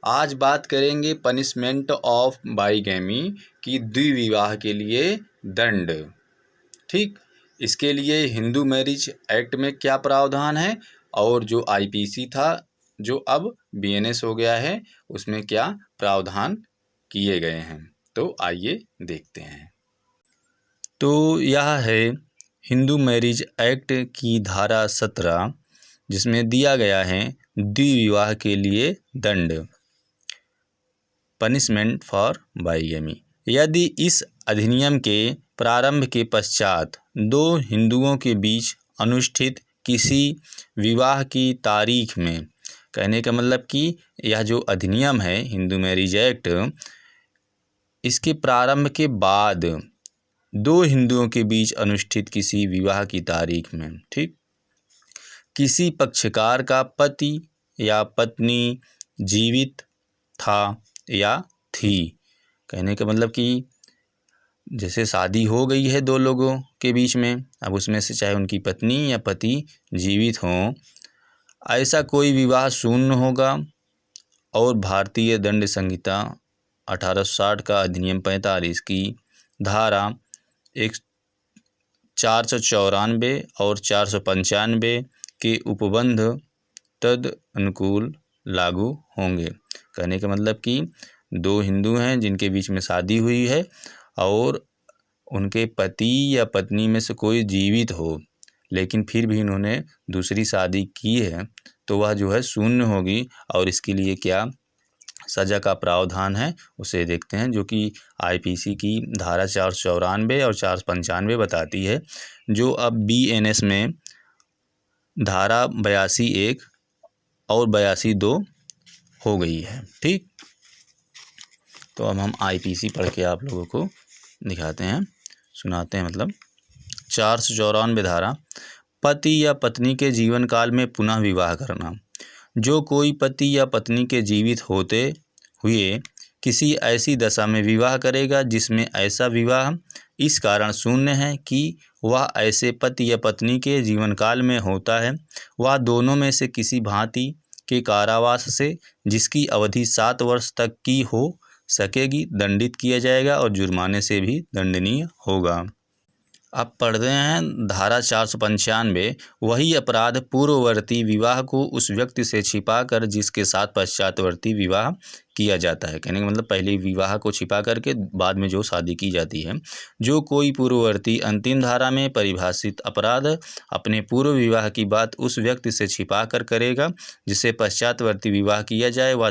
आज बात करेंगे पनिशमेंट ऑफ बाईगैमी की द्विविवाह के लिए दंड। ठीक, इसके लिए हिंदू मैरिज एक्ट में क्या प्रावधान है और जो आईपीसी था जो अब बीएनएस हो गया है उसमें क्या प्रावधान किए गए हैं, तो आइए देखते हैं। तो यह है हिंदू मैरिज एक्ट की धारा 17 जिसमें दिया गया है द्विविवाह के लिए दंड, पनिशमेंट फॉर बाईगैमी। यदि इस अधिनियम के प्रारंभ के पश्चात दो हिंदुओं के बीच अनुष्ठित किसी विवाह की तारीख में, कहने का मतलब कि यह जो अधिनियम है हिंदू मैरिज एक्ट, इसके प्रारंभ के बाद दो हिंदुओं के अनुष्ठित अनुष्ठित किसी विवाह की तारीख में, ठीक, किसी पक्षकार का पति या पत्नी जीवित था या थी, कहने का मतलब कि जैसे शादी हो गई है दो लोगों के बीच में, अब उसमें से चाहे उनकी पत्नी या पति जीवित हों, ऐसा कोई विवाह शून्य होगा और भारतीय दंड संहिता 1860 का अधिनियम 45 की धारा 494 और 495 के उपबंध तद अनुकूल लागू होंगे। कहने का मतलब कि दो हिंदू हैं जिनके बीच में शादी हुई है और उनके पति या पत्नी में से कोई जीवित हो लेकिन फिर भी उन्होंने दूसरी शादी की है तो वह जो है शून्य होगी और इसके लिए क्या सज़ा का प्रावधान है उसे देखते हैं, जो कि आईपीसी की धारा 494 और 495 बताती है, जो अब बीएनएस में धारा 82(1) और 82(2) हो गई है। ठीक, तो अब हम आईपीसी पढ़ के आप लोगों को दिखाते हैं, सुनाते हैं। मतलब 494 धारा, पति या पत्नी के जीवन काल में पुनः विवाह करना। जो कोई पति या पत्नी के जीवित होते हुए किसी ऐसी दशा में विवाह करेगा जिसमें ऐसा विवाह इस कारण शून्य है कि वह ऐसे पति या पत्नी के जीवन काल में होता है, वह दोनों में से किसी भांति के कारावास से जिसकी अवधि 7 वर्ष तक की हो सकेगी दंडित किया जाएगा और जुर्माने से भी दंडनीय होगा। अब पढ़ते हैं धारा 495, वही अपराध पूर्ववर्ती विवाह को उस व्यक्ति से छिपाकर जिसके साथ पश्चातवर्ती विवाह किया जाता है। कहने का मतलब पहले विवाह को छिपा करके बाद में जो शादी की जाती है। जो कोई पूर्ववर्ती अंतिम धारा में परिभाषित अपराध अपने पूर्व विवाह की बात उस व्यक्ति से छिपा कर करेगा जिससे पश्चातवर्ती विवाह किया जाए, वह